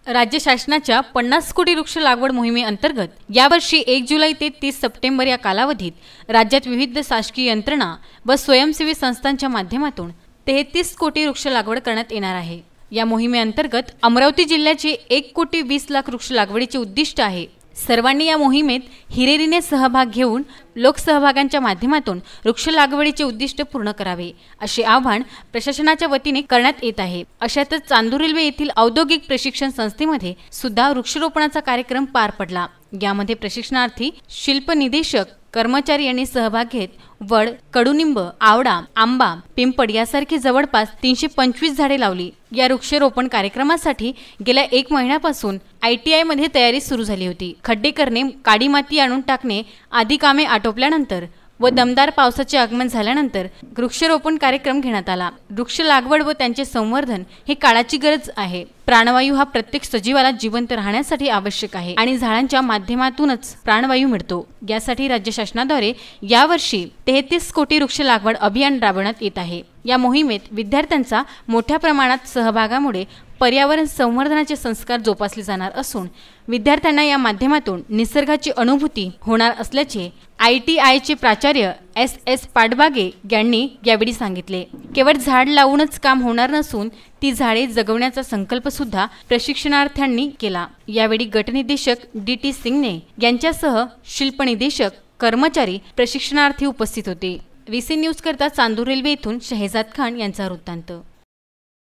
राज्य शासनाच्या 50 कोटी वृक्ष लागवड मोहिमेअंतर्गत यावर्षी 1 जुलै ते 30 सप्टेंबर या कालावधीत राज्यात विविध शासकीय यंत्रणा व स्वयंसेवी संस्थांच्या माध्यमातून 33 कोटी वृक्ष लागवड करण्यात येणार आहे। या मोहिमेअंतर्गत अमरावती जिल्ह्याचे 1,20,00,000 वृक्ष लागवडीचे उद्दिष्ट आहे। सर्वांनी या मोहिमेत हिरिरीने सहभाग घेऊन लोकसहभागांच्या माध्यमातून वृक्ष लागवडीचे उद्दिष्ट पूर्ण करावे असे आवाहन प्रशासनाच्या वतीने करण्यात येत आहे। अशातच चांदूर रेल्वे येथील औद्योगिक प्रशिक्षण संस्थेमध्ये सुद्धा वृक्षारोपणाचा कार्यक्रम पार पडला। यामध्ये प्रशिक्षणार्थी, शिल्प निदेशक, कर्मचारी यांनी सहभाग घेत वड, कडुनिंब, आवडा, आंबा, पिंपळ यासारखी जवळपास 325 झाडे लावली। या वृक्षारोपण कार्यक्रमासाठी गेल्या 1 महिन्यापासून ITI मध्ये तयारी सुरू झाली होती। खड्डे करणे, काडी माती आणून टाकणे आदी कामे आटोपल्यानंतर व दमदार पावसाचे आगमन झाल्यानंतर वृक्षारोपण कार्यक्रम घेण्यात आला। वृक्ष लागवड व त्यांचे संवर्धन हे काळाची गरज आहे। प्राणवायू हा प्रत्येक सजीवाला जिवंत राहण्यासाठी आवश्यक आहे आणि झाडांच्या माध्यमातूनच प्राणवायू मिळतो। यासाठी राज्य शासनाद्वारे यावर्षी 33 कोटी वृक्ष लागवड अभियान राबवण्यात येत आहे। या मोहिमेत विद्यार्थ्यांचा मोठ्या प्रमाणात सहभागामुळे पर्यावरण संवर्धनाचे संस्कार जोपासले जाणार असून विद्यार्थ्यांना या माध्यमातून निसर्गाची अनुभूती होणार असल्याचे ITI चे प्राचार्य SS पाटबागे यांनी यावेळी सांगितले। केवळ झाड लावूनच काम होणार नसून ती झाडे जगवण्याचा संकल्प सुद्धा प्रशिक्षणार्थ्यांनी केला। यावेळी गटनिदेशक DT सिंगने यांच्यासह शिल्पनिदेशक, कर्मचारी, प्रशिक्षणार्थी उपस्थित होते। VC न्यूज करता चांदूर रेल्वे येथून शहजाद खान यांचा वृत्तांत।